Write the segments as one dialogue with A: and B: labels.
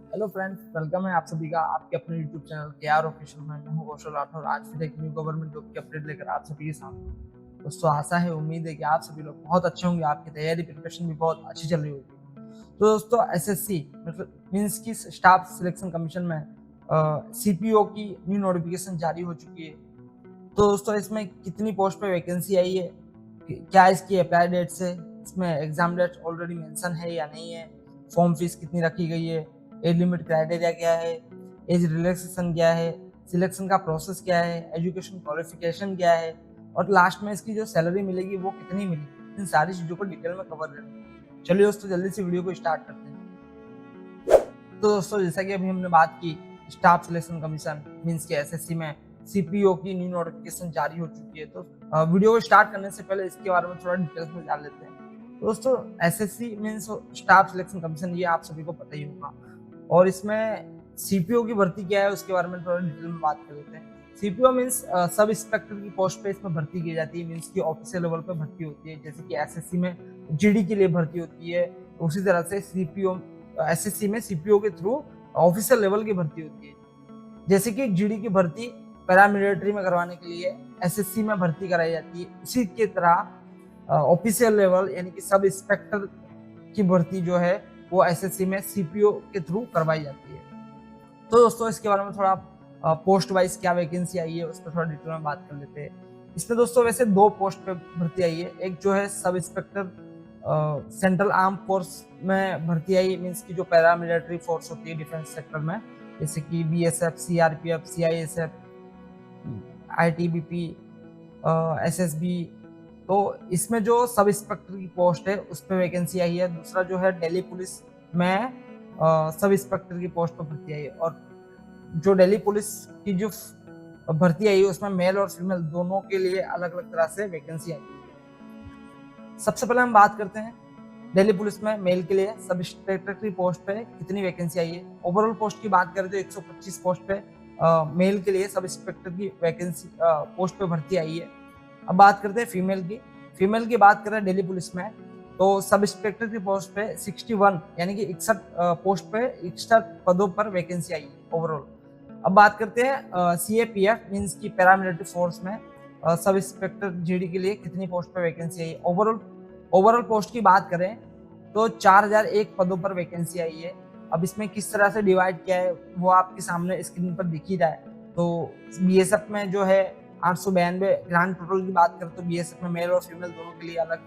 A: Hello friends, welcome है आप सभी का आपके अपने यूट्यूब चैनल केआर ऑफिशियल में। मैं हूं कौशल राठौर। आज फिर एक न्यू गवर्नमेंट जॉब की अपडेट लेकर आप सभी के सामने हूं। दोस्तों, आशा है, उम्मीद है कि आप सभी लोग बहुत अच्छे होंगे, आपकी तैयारी प्रिपरेशन भी बहुत अच्छी चल रही होगी। तो दोस्तों, एसएससी मतलब मींस की स्टाफ सिलेक्शन कमीशन में सीपीओ की न्यू नोटिफिकेशन जारी हो चुकी है। तो दोस्तों, इसमें कितनी पोस्ट पे वैकेंसी आई है, क्या इसकी अप्लाई डेट्स है, इसमें एग्जाम डेट ऑलरेडी मेंशन है या नहीं है, फॉर्म फीस कितनी रखी गई है, एज लिमिट क्राइटेरिया क्या है, एज रिलैक्सेशन क्या है, सिलेक्शन का प्रोसेस क्या है, एजुकेशन क्वालिफिकेशन क्या है, और लास्ट में इसकी जो सैलरी मिलेगी वो कितनी मिलेगी, इन सारी चीजों को डिटेल में कवर करेंगे। चलिए दोस्तों, जल्दी से वीडियो को स्टार्ट करते हैं। तो दोस्तों, जैसा कि अभी हमने बात की, स्टाफ सिलेक्शन कमीशन मींस के एसएससी में सीपीओ की न्यू नोटिफिकेशन जारी हो चुकी है। तो वीडियो को स्टार्ट करने से पहले इसके बारे में थोड़ा डिटेल्स में जान लेते हैं। तो दोस्तों, SSC means staff selection commission, ये आप सभी को पता ही होगा। और इसमें सीपीओ की भर्ती क्या है उसके बारे में थोड़ा डिटेल में बात कर लेते हैं। सीपीओ मींस सब इंस्पेक्टर की पोस्ट पे इसमें भर्ती की जाती है। मींस की ऑफिसर लेवल पे भर्ती होती है, जैसे कि एसएससी में जीडी के लिए भर्ती होती है, उसी तरह से सीपीओ एसएससी में सीपीओ के थ्रू ऑफिसर लेवल की भर्ती होती है। जैसे कि जीडी की भर्ती पैरामिलिट्री में करवाने के लिए एसएससी में भर्ती कराई जाती है, उसी की तरह ऑफिसर लेवल यानी कि सब इंस्पेक्टर की भर्ती जो है वो एसएससी में सीपीओ के थ्रू करवाई जाती है। तो दोस्तों, इसके बारे में थोड़ा पोस्ट वाइज क्या वैकेंसी आई है उस पर थोड़ा डिटेल में बात कर लेते हैं। इसमें दोस्तों वैसे दो पोस्ट पे भर्ती आई है। एक जो है sub inspector central arm force में भर्ती आई, मीन्स की जो पैरा मिलिट्री फोर्स होती है डिफेंस सेक्टर में, जैसे कि BSF, CRPF, CISF, ITBP, SSB. तो इसमें जो सब इंस्पेक्टर की पोस्ट है उस पर वैकेंसी आई है। दूसरा जो है दिल्ली पुलिस में सब इंस्पेक्टर की पोस्ट पर भर्ती आई है। और जो दिल्ली पुलिस की जो भर्ती आई है उसमें मेल और फीमेल दोनों के लिए अलग अलग तरह से वैकेंसी आई है। सबसे पहले हम बात करते हैं दिल्ली पुलिस में मेल के लिए सब इंस्पेक्टर की पोस्ट पे कितनी वैकेंसी आई है। ओवरऑल पोस्ट की बात करें तो 125 पोस्ट पे मेल के लिए सब इंस्पेक्टर की वैकेंसी पोस्ट पे भर्ती आई है। अब बात करते हैं फीमेल की। फीमेल की बात करें दिल्ली पुलिस में तो सब इंस्पेक्टर की पोस्ट पे 61 यानी कि 61 पोस्ट पे 61 पदों पर वैकेंसी आई है ओवरऑल। अब बात करते हैं सीएपीएफ मींस की पैरामिलिट्री फोर्स में सब इंस्पेक्टर जीडी के लिए कितनी पोस्ट पर वैकेंसी आई है। ओवरऑल पोस्ट की बात करें तो 4001 पदों पर वैकेंसी आई है। अब इसमें किस तरह से डिवाइड किया है वो आपके सामने स्क्रीन पर दिख ही रहा है। तो बीएसएफ में जो है 892 ग्रांड टोटल की बात करें तो बीएसएफ में मेल और फीमेल दोनों के लिए अलग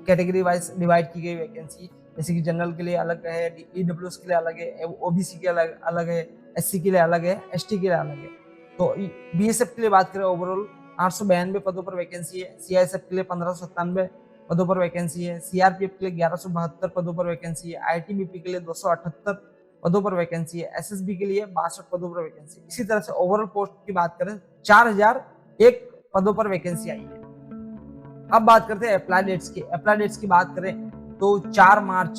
A: कैटेगरी वाइज डिवाइड की गई वैकेंसी। जैसे कि जनरल के लिए अलग है, ईडब्ल्यूएस के लिए अलग है, ओबीसी के अलग अलग है, एससी के लिए अलग है, एसटी के लिए अलग है। तो बीएसएफ के लिए बात करें ओवरऑल 892 पदों पर वैकेंसी है। सीआईएसएफ के लिए 1597 पदों पर वैकेंसी है। सीआरपीएफ के लिए 1172 पदों पर वैकेंसी है। आईटीबीपी के लिए 278 पदों पर वैकेंसी है। एसएसबी के लिए 62 पदों पर वैकेंसी। इसी तरह से ओवरऑल पोस्ट की बात करें 4001 पदों पर वैकेंसी आई है। अब बात करते हैं अप्लाई डेट्स की। अप्लाई डेट्स की बात करें तो 4 मार्च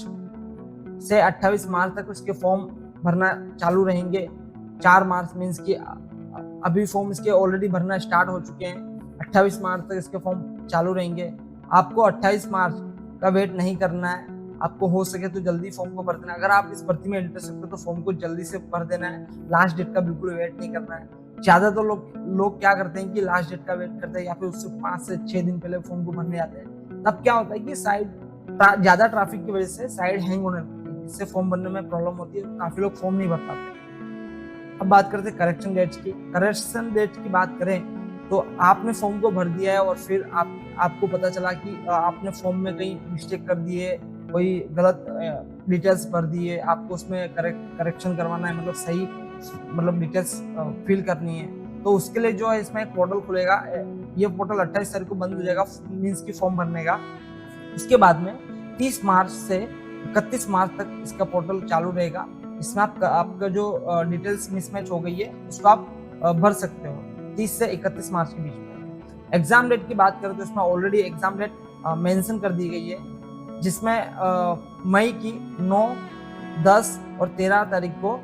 A: से 28 मार्च तक उसके फॉर्म भरना चालू रहेंगे। 4 मार्च मीन्स की अभी फॉर्म इसके ऑलरेडी भरना स्टार्ट हो चुके हैं। 28 मार्च तक इसके फॉर्म चालू रहेंगे। आपको 28 मार्च का वेट नहीं करना है, आपको हो सके तो जल्दी फॉर्म को भर देना है। अगर आप इस भर्ती में इंटरेस्टेड हो तो फॉर्म को जल्दी से भर देना है, लास्ट डेट का बिल्कुल वेट नहीं करना है। ज्यादा तो लोग क्या करते हैं कि लास्ट डेट का वेट करते हैं या फिर उससे 5 से 6 दिन पहले फॉर्म को भरने जाते हैं। तब क्या होता है कि साइड ज्यादा ट्रैफिक की वजह से साइड हैंग होने लगती है, इससे फॉर्म भरने में प्रॉब्लम होती है, काफी लोग फॉर्म नहीं भर पाते। अब बात करते हैं करेक्शन डेट्स की। करेक्शन डेट्स की बात करें तो आपने फॉर्म को भर दिया है और फिर आपको पता चला कि आपने फॉर्म में कहीं मिस्टेक कर दी है, कोई गलत डिटेल्स भर दी है, आपको उसमें करेक्शन करवाना है, मतलब सही मतलब डिटेल्स फिल करनी है। तो उसके लिए जो है इसमें एक पोर्टल खुलेगा। ये पोर्टल 28 तारीख को बंद हो जाएगा मीन्स की फॉर्म भरने का। उसके बाद में 30 मार्च से 31 मार्च तक इसका पोर्टल चालू रहेगा। इसमें आपका जो डिटेल्स मिसमैच हो गई है उसको आप भर सकते हो 30 से 31 मार्च के बीच में। एग्जाम डेट की बात करें तो इसमें ऑलरेडी एग्जाम डेट मेंशन कर दी गई है, जिसमें मई की 9, 10 और 13 तारीख को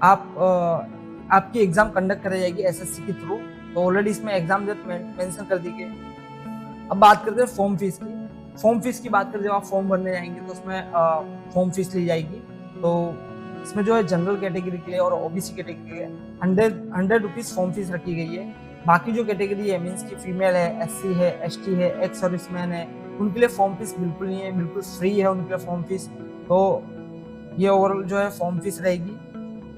A: आपकी एग्जाम कंडक्ट कराई जाएगी एसएससी के थ्रू। तो ऑलरेडी इसमें एग्जाम डेट मेंशन कर दी गई। अब बात करते हैं फॉर्म फीस की। फॉर्म फीस की बात करें जब आप फॉर्म भरने जाएंगे तो उसमें फॉर्म फीस ली जाएगी। तो इसमें जो है जनरल कैटेगरी के लिए और ओबीसी कैटेगरी के लिए 100 रुपीज़ फॉर्म फीस रखी गई है। बाकी जो कैटेगरी है मीन्स की फीमेल है, एससी है, एसटी है, एक्स सर्विसमैन है, उनके लिए फॉर्म फीस बिल्कुल नहीं है, बिल्कुल फ्री है उनके लिए फॉर्म फीस। तो ये ओवरऑल जो है फॉर्म फीस रहेगी।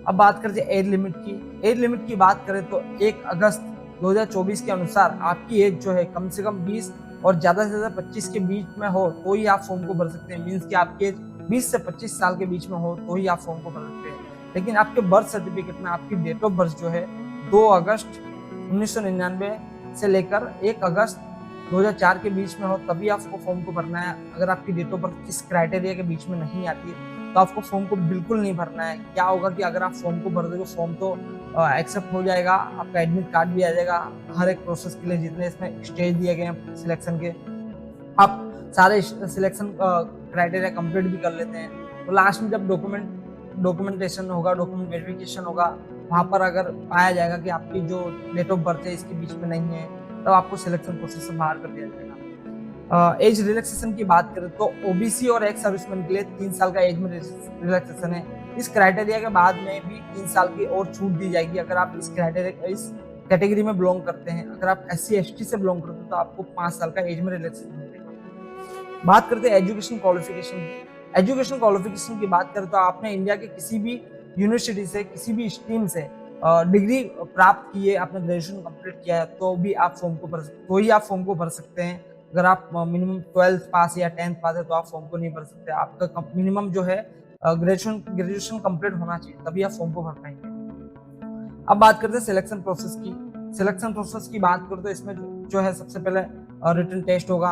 A: अब बात करते हैं एज लिमिट की। एज लिमिट की बात करें तो 1 अगस्त 2024 के अनुसार आपकी एज जो है कम से कम 20 और ज़्यादा से ज़्यादा 25 के बीच में हो तो ही आप फॉर्म को भर सकते हैं। मीन्स कि आपकी एज 20 से 25 साल के बीच में हो तो ही आप फॉर्म को भर सकते हैं। लेकिन आपके बर्थ सर्टिफिकेट में आपकी डेट ऑफ बर्थ जो है 2 अगस्त 1999 से लेकर 1 अगस्त 2004 के बीच में हो तभी आपको फॉर्म को भरना है। अगर आपकी डेट ऑफ बर्थ इस क्राइटेरिया के बीच में नहीं आती है तो आपको फॉर्म को बिल्कुल नहीं भरना है। क्या होगा कि अगर आप फॉर्म को भर दोगे फॉर्म तो एक्सेप्ट हो जाएगा, आपका एडमिट कार्ड भी आ जाएगा। हर एक प्रोसेस के लिए जितने इसमें स्टेज दिए गए हैं सिलेक्शन के, आप सारे सिलेक्शन क्राइटेरिया कंप्लीट भी कर लेते हैं। तो लास्ट में जब डॉक्यूमेंटेशन होगा, डॉक्यूमेंट वेरिफिकेशन होगा, वहाँ पर अगर पाया जाएगा कि आपकी जो डेट ऑफ बर्थ है इसके बीच में नहीं है तब आपको सिलेक्शन प्रोसेस से बाहर कर दिया जाएगा। एज रिलैक्सेशन की बात करें तो ओबीसी और एक्स सर्विसमैन के लिए 3 साल का एज में रिलैक्सेशन है। इस क्राइटेरिया के बाद में भी 3 साल की और छूट दी जाएगी अगर आप इस कैटेगरी में बिलोंग करते हैं। अगर आप SC ST से बिलोंग करते हैं तो आपको 5 साल का एज में रिलैक्सेशन मिलेगा। बात करते हैं एजुकेशन क्वालिफिकेशन की। एजुकेशन क्वालिफिकेशन की बात करें तो आपने इंडिया के किसी भी यूनिवर्सिटी से, किसी भी स्ट्रीम से डिग्री प्राप्त की है, आपने ग्रेजुएशन कंप्लीट किया है तो भी आप फॉर्म को भर सकते हैं। अगर आप मिनिमम 12th पास या 10th पास है तो आप फॉर्म को नहीं भर सकते। आपका मिनिमम जो है ग्रेजुएशन कंप्लीट होना चाहिए तभी आप फॉर्म को भर पाएंगे। अब बात करते हैं सिलेक्शन प्रोसेस की। सिलेक्शन प्रोसेस की बात करें तो इसमें जो है सबसे पहले रिटन टेस्ट होगा,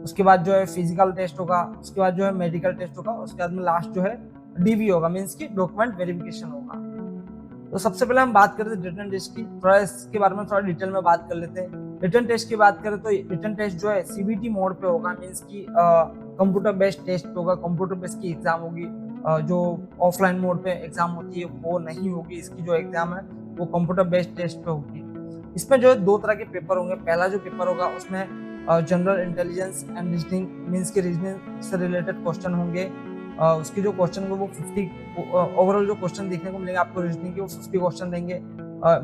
A: उसके बाद जो है फिजिकल टेस्ट होगा, उसके बाद जो है मेडिकल टेस्ट होगा, उसके बाद में लास्ट जो है DV होगा, मीन्स की डॉक्यूमेंट वेरिफिकेशन होगा। तो सबसे पहले हम बात करते हैं रिटन टेस्ट की। थोड़ा इसके बारे में थोड़ा डिटेल में बात कर लेते हैं। रिटन टेस्ट की बात करें तो रिटन टेस्ट जो है CBT मोड पे होगा, मीन्स की कंप्यूटर बेस्ड टेस्ट होगा, कंप्यूटर बेस्ड की एग्जाम होगी। जो ऑफलाइन मोड पे एग्जाम होती है वो नहीं होगी। इसकी जो एग्जाम है वो कंप्यूटर बेस्ड टेस्ट पे होगी। इसमें जो है 2 तरह के पेपर होंगे। पहला जो पेपर होगा उसमें general intelligence and reasoning, means के रीजनिंग से रिलेटेड क्वेश्चन होंगे। उसके जो क्वेश्चन होंगे वो 50 ओवरऑल जो क्वेश्चन देखने को मिलेंगे आपको रीजनिंग के वो 50 क्वेश्चन देंगे।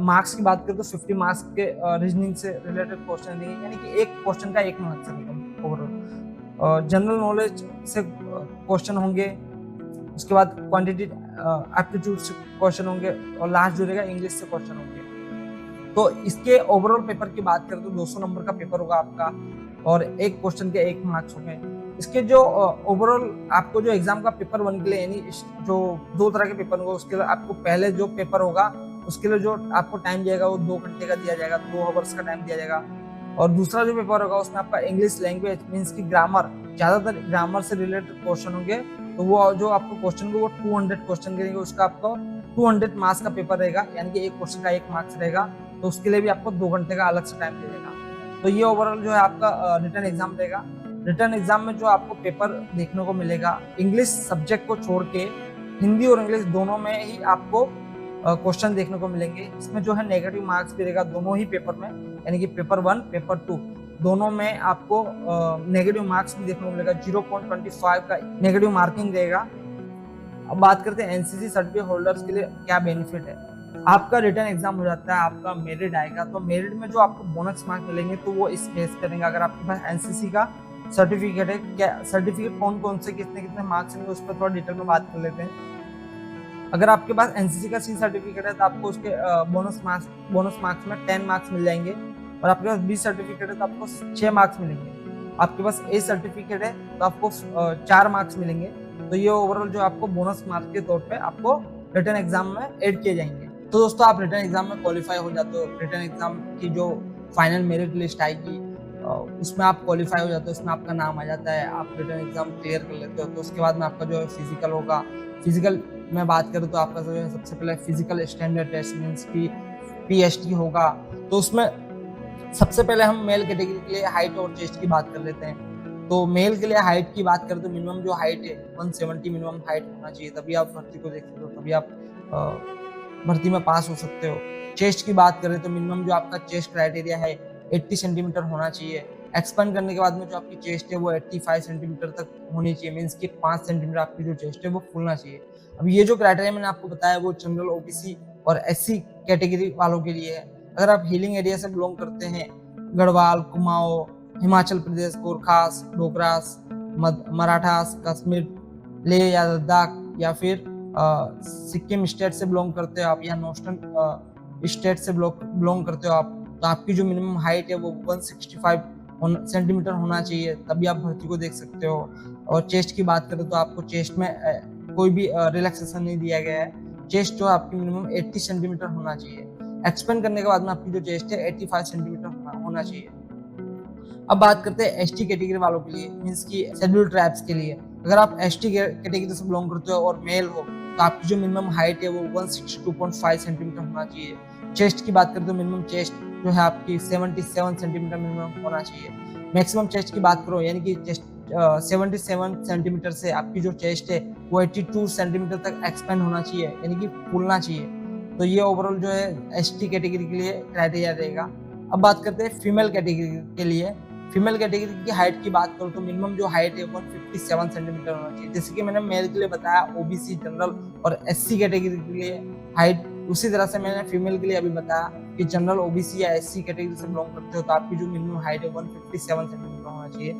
A: मार्क्स की बात करें तो 50 मार्क्स के रीजनिंग से रिलेटेड क्वेश्चन देंगे, यानी कि एक क्वेश्चन का 1 मार्क्स रहेगा ओवरऑल। जनरल नॉलेज से क्वेश्चन होंगे, उसके बाद क्वांटिटी एप्टीट्यूड से क्वेश्चन होंगे और लास्ट जो रहेगा इंग्लिश से क्वेश्चन होंगे। तो इसके ओवरऑल पेपर की बात करें तो 200 नंबर का पेपर होगा आपका और एक क्वेश्चन के 1 मार्क्स होंगे। इसके जो ओवरऑल आपको जो एग्जाम का पेपर 1 के लिए, यानी जो 2 तरह के पेपर होंगे उसके लिए आपको पहले जो पेपर होगा उसके लिए जो आपको टाइम दिया जाएगा वो 2 घंटे का दिया जाएगा, 2 आवर्स का टाइम दिया जाएगा। और दूसरा जो पेपर होगा उसमें आपका इंग्लिश लैंग्वेज मीन्स की ग्रामर, ज़्यादातर ग्रामर से रिलेटेड क्वेश्चन होंगे। तो वो जो आपको क्वेश्चन को वो 200 क्वेश्चन करेंगे, उसका आपको 200 मार्क्स का पेपर रहेगा, यानी कि एक क्वेश्चन का 1 मार्क्स रहेगा। तो उसके लिए भी आपको 2 घंटे का अलग से टाइम मिलेगा। तो ये ओवरऑल जो है आपका रिटन एग्जाम रहेगा। रिटन एग्जाम में जो आपको पेपर देखने को मिलेगा, इंग्लिश सब्जेक्ट को छोड़ के हिंदी और इंग्लिश दोनों में ही आपको क्वेश्चन देखने को मिलेंगे। इसमें जो है नेगेटिव मार्क्स भी रहेगा दोनों ही पेपर में, यानी कि पेपर 1 पेपर 2 दोनों में आपको नेगेटिव मार्क्स भी देखने को मिलेगा। 0.25 का नेगेटिव मार्किंग रहेगा। अब बात करते हैं NCC सर्टिफिकेट होल्डर्स के लिए क्या बेनिफिट है। आपका रिटन एग्जाम हो जाता है, आपका मेरिट आएगा, तो मेरिट में जो आपको बोनस मार्क्स मिलेंगे तो वो इस बेस करेंगे। अगर आपके पास NCC का सर्टिफिकेट है, क्या सर्टिफिकेट कौन कौन से कितने मार्क्स हैं उस पर थोड़ा डिटेल में बात कर लेते हैं। अगर आपके पास NCC का C सर्टिफिकेट है तो आपको उसके बोनस मार्क्स में 10 मार्क्स मिल जाएंगे, और आपके पास B सर्टिफिकेट है तो आपको 6 मार्क्स मिलेंगे। आपके पास A सर्टिफिकेट है तो आपको 4 मार्क्स मिलेंगे। तो ये ओवरऑल जो आपको बोनस मार्क्स के तौर पे आपको रिटन एग्जाम में ऐड किए जाएंगे। तो दोस्तों आप रिटन एग्जाम में क्वालिफाई हो जाते हो। रिटन एग्जाम की जो फाइनल मेरिट लिस्ट आएगी उसमें आप क्वालिफाई हो जाते हो, उसमें आपका नाम आ जाता है, आप रिटन एग्जाम क्लियर कर लेते हो। तो उसके बाद में आपका जो है फिजिकल होगा। फिजिकल में बात करूँ तो आपका जो है सबसे पहले फिजिकल स्टैंडर्ड टेस्ट मीन्स की PST होगा। तो उसमें सबसे पहले हम मेल कैटेगरी के लिए हाइट और चेस्ट की बात कर लेते हैं। तो मेल के लिए हाइट की बात करें तो मिनिमम जो हाइट है 170 मिनिमम हाइट होना चाहिए, तभी आप भर्ती को देख सकते हो, तभी आप भर्ती में पास हो सकते हो। चेस्ट की बात करें तो मिनिमम जो आपका चेस्ट क्राइटेरिया है 80 सेंटीमीटर होना चाहिए। एक्सपेंड करने के बाद में जो आपकी चेस्ट है वो 85 सेंटीमीटर तक होनी चाहिए, मीन्स कि 5 सेंटीमीटर आपकी जो चेस्ट है वो फूलना चाहिए। अब ये जो क्राइटेरिया मैंने आपको बताया वो जनरल, ओबीसी और एससी कैटेगरी वालों के लिए है। अगर आप हिलिंग एरिया से बिलोंग करते हैं, गढ़वाल, कुमाऊं, हिमाचल प्रदेश, गोरखास, डोगरास, मराठास, कश्मीर, लेह या लद्दाख या फिर सिक्किम स्टेट से बिलोंग करते हो आप, या नॉर्थर्न स्टेट से बिलोंग करते हो आप, तो आपकी जो मिनिमम हाइट है वो 165 सेंटीमीटर होना चाहिए, तभी आप भर्ती को देख सकते हो। और चेस्ट की बात करें तो आपको चेस्ट में कोई भी रिलैक्सेशन नहीं दिया गया है। चेस्ट जो आपकी मिनिमम 80 सेंटीमीटर होना चाहिए। एक्सपेंड करने के बाद में आपकी जो चेस्ट है 85 सेंटीमीटर होना चाहिए। अब बात करते हैं एसटी कैटेगरी वालों के लिए, मीन्स की शेड्यूल्ड ट्राइब्स के लिए। अगर आप एसटी कैटेगरी से बिलोंग करते हो और मेल हो तो आपकी जो मिनिमम हाइट है वो 162.5 सेंटीमीटर होना चाहिए। चेस्ट की बात करें तो मिनिमम चेस्ट जो है आपकी 77 सेंटीमीटर मिनिमम होना चाहिए। मैक्सिमम चेस्ट की बात करो यानी कि चेस्ट 77 सेंटीमीटर से आपकी जो चेस्ट है वो 82 सेंटीमीटर तक एक्सपेंड होना चाहिए, यानी कि फूलना चाहिए। तो ये ओवरऑल जो है एसटी कैटेगरी के लिए क्राइटेरिया रहेगा। अब बात करते हैं फीमेल कैटेगरी के लिए। फीमेल कैटेगरी की हाइट की बात करूँ तो मिनिमम जो हाइट है 157 सेंटीमीटर होना चाहिए। जैसे कि मैंने मेल के लिए बताया ओबीसी, जनरल और एससी कैटेगरी के लिए हाइट, उसी तरह से मैंने फीमेल के लिए अभी बताया कि जनरल, ओबीसी या एससी कैटेगरी से बिलोंग करते हो तो आपकी जो मिनिमम हाइट है 157 सेंटीमीटर होना चाहिए।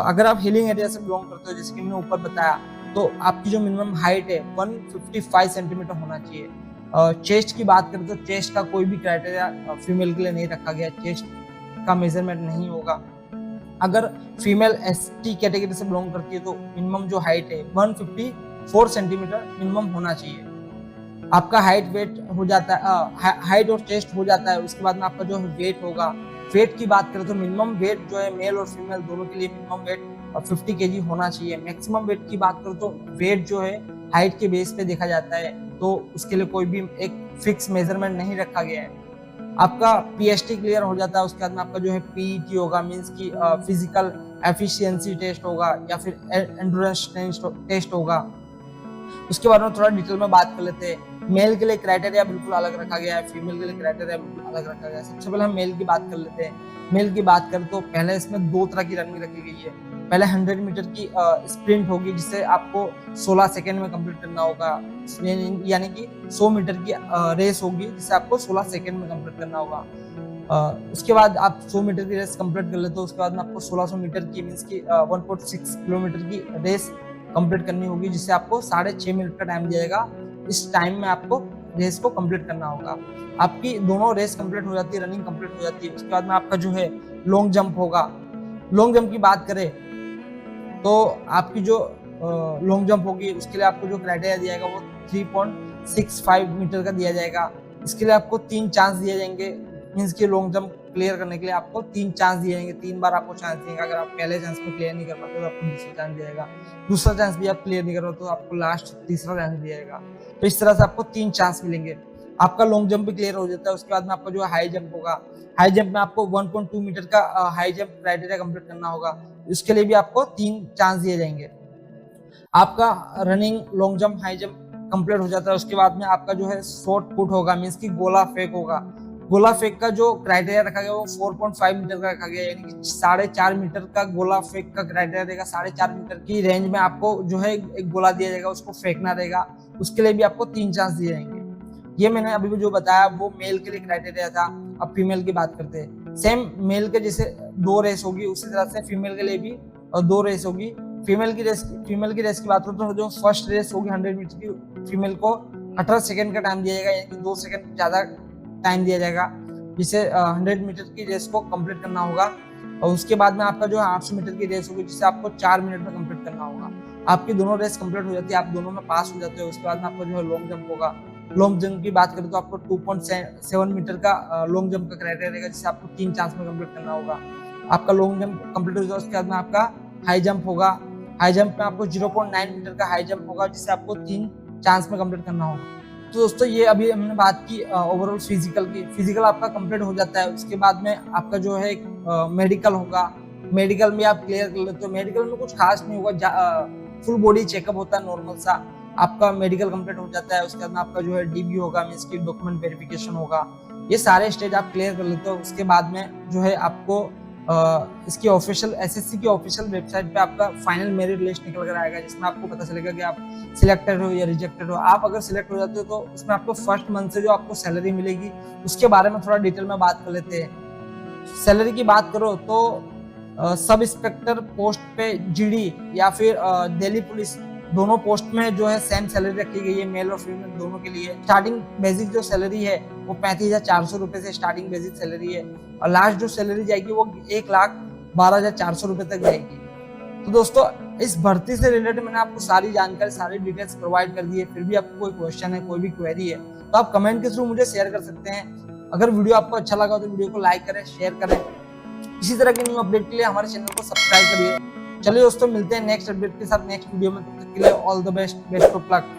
A: अगर आप हिलिंग एरिया से बिलोंग करते हो, जैसे कि मैंने ऊपर बताया, तो आपकी जो मिनिमम हाइट है 155 सेंटीमीटर होना चाहिए। चेस्ट की बात करें तो चेस्ट का कोई भी क्राइटेरिया फीमेल के लिए नहीं रखा गया, चेस्ट का मेजरमेंट नहीं होगा। अगर फीमेल एसटी कैटेगरी से बिलोंग करती है तो मिनिमम जो हाइट है 154 सेंटीमीटर मिनिमम होना चाहिए। आपका हाइट वेट हो जाता है, हाइट और चेस्ट हो जाता है, उसके बाद में आपका जो वेट होगा। वेट की बात करें तो मिनिमम वेट जो है मेल और फीमेल दोनों के लिए मिनिमम वेट 50 केजी होना चाहिए। मैक्सिमम वेट की बात करें तो वेट जो है हाइट के बेस पे देखा जाता है, तो उसके लिए कोई भी एक फिक्स मेजरमेंट नहीं रखा गया है। आपका पीएसटी क्लियर हो जाता है, उसके बाद में आपका जो है पीईटी होगा, मींस की फिजिकल एफिशिएंसी टेस्ट होगा या फिर एंड्योरेंस टेस्ट होगा। उसके बारे में थोड़ा डिटेल में बात कर लेते हैं। मेल के लिए क्राइटेरिया बिल्कुल अलग रखा गया है, फीमेल के लिए क्राइटेरिया बिल्कुल अलग रखा गया है। सबसे पहले हम मेल की बात कर लेते हैं। मेल की बात करें तो पहले इसमें 2 तरह की रनिंग रखी गई है। पहले 100 मीटर की स्प्रिंट होगी जिसे आपको 16 सेकंड में कंप्लीट करना होगा, यानी कि 100 मीटर की रेस होगी जिसे आपको 16 सेकंड में कंप्लीट करना होगा। उसके बाद आप 100 मीटर की रेस कंप्लीट कर लेते हो, उसके बाद में आपको 1600 मीटर की मींस की 1.6 किलोमीटर की रेस कंप्लीट करनी होगी जिससे आपको 6.5 मिनट का टाइम दिया जाएगा। इस टाइम में आपको रेस को कंप्लीट करना होगा। आपकी दोनों रेस कंप्लीट हो जाती है, रनिंग कंप्लीट हो जाती है। उसके बाद में आपका जो है लॉन्ग जंप होगा। लॉन्ग जंप की बात करें तो आपकी जो लॉन्ग जंप होगी उसके लिए आपको जो क्राइटेरिया दिया जाएगा वो 3.65 मीटर का दिया जाएगा। इसके लिए आपको 3 चांस दिए जाएंगे, मींस की लॉन्ग जंप क्लियर करने के लिए आपको 3 चांस दिए जाएंगे। 3 बार आपको चांस दिएगा। अगर आप पहले चांस में क्लियर नहीं कर पाते तो आपको दूसरा चांस दिया जाएगा। दूसरा चांस भी आप क्लियर नहीं कर पाते तो आपको लास्ट तीसरा चांस दिया जाएगा। तो इस तरह से आपको 3 चांस मिलेंगे। आपका लॉन्ग जंप भी क्लियर हो जाता है। उसके बाद में आपका जो हाई जंप होगा, हाई जंप में आपको 1.2 मीटर का हाई जंप क्राइटेरिया कंप्लीट करना होगा। इसके लिए भी आपको 3 चांस दिए जाएंगे। आपका running, long jump, high jump complete हो जाता है। उसके बाद में आपका जो है शॉर्ट पुट होगा, मींस की गोला फेंक होगा। गोला फेंक का जो क्राइटेरिया रखा गया वो 4.5 मीटर का रखा गया, यानी कि 4.5 मीटर का गोला फेंक का क्राइटेरिया रहेगा। 4.5 मीटर की रेंज में आपको जो है एक गोला दिया जाएगा, उसको फेंकना रहेगा। उसके लिए भी आपको 3 चांस दिए जाएंगे। ये मैंने अभी भी जो बताया वो मेल के लिए क्राइटेरिया था। अब फीमेल की बात करते हैं। सेम मेल के जैसे 2 रेस होगी उसी तरह से फीमेल के लिए भी 2 रेस होगी। फीमेल की रेस की बात करें तो जो फर्स्ट रेस होगी 100 मीटर की, फीमेल को 18 सेकंड का टाइम दिया जाएगा, यानी कि 2 सेकंड ज्यादा टाइम दिया जाएगा, जिसे 100 मीटर की रेस को कंप्लीट करना होगा। और उसके बाद में आपका जो 800 मीटर की रेस होगी जिसे आपको 4 मिनट में कंप्लीट करना होगा। आपकी दोनों रेस कंप्लीट हो जाती है, आप दोनों में पास हो जाते हो। उसके बाद में आपका जो है लॉन्ग जंप होगा। लॉन्ग जंप की बात करें तो आपको 2.7 मीटर का लॉन्ग जंप का क्राइटेरिया रहेगा जिसे आपको 3 चांस में कंप्लीट करना होगा। आपका लॉन्ग जंप कंप्लीट हो जाए उसके बाद में आपका हाई जंप होगा। हाई जंप में आपको 0.9 मीटर का हाई जंप होगा जिसे आपको 3 चांस में कंप्लीट करना होगा। तो दोस्तों ये अभी हमने बात की ओवरऑल फिजिकल की। फिजिकल आपका कंप्लीट हो जाता है। उसके बाद में आपका जो है मेडिकल होगा। मेडिकल में आप क्लियर कर लेते हो। मेडिकल में कुछ खास नहीं होगा, फुल बॉडी चेकअप होता है नॉर्मल सा। आपका मेडिकल कंप्लीट हो जाता है। उसके बाद में आपका जो है डीबी होगा, मींस की डॉक्यूमेंट वेरिफिकेशन होगा। ये सारे स्टेज आप क्लियर कर लेते हो। उसके बाद में जो है आपको इसकी ऑफिशियल एसएससी की ऑफिशियल वेबसाइट पे आपका फाइनल मेरिट लिस्ट निकल कर आएगा, जिसमें आपको पता चलेगा कि आप सिलेक्टेड हो या रिजेक्टेड हो। आप अगर सिलेक्ट हो जाते हो तो उसमें आपको फर्स्ट मंथ से जो आपको सैलरी मिलेगी उसके बारे में थोड़ा डिटेल में बात कर लेते हैं। सैलरी की बात करो तो सब इंस्पेक्टर पोस्ट पे जीडी या फिर दिल्ली पुलिस दोनों पोस्ट में जो है सेम सैलरी रखी गई है, मेल और फीमेल दोनों के लिए। स्टार्टिंग बेसिक जो सैलरी है वो 35,400 रुपए से स्टार्टिंग बेसिक सैलरी है, और लास्ट जो सैलरी जाएगी वो 1,12,400 रुपए तक जाएगी। तो दोस्तों इस भर्ती से रिलेटेड मैंने आपको सारी जानकारी, सारी डिटेल्स प्रोवाइड कर दी है। फिर भी आपको कोई क्वेश्चन है, कोई भी क्वेरी है तो आप कमेंट के थ्रू मुझे शेयर कर सकते हैं। अगर वीडियो आपको अच्छा लगा तो वीडियो को लाइक करें, शेयर करें। इसी तरह के न्यू अपडेट के लिए हमारे चैनल को सब्सक्राइब करिए। चलिए दोस्तों, मिलते हैं नेक्स्ट अपडेट के साथ नेक्स्ट वीडियो में। तब तक के लिए all the best, best of luck.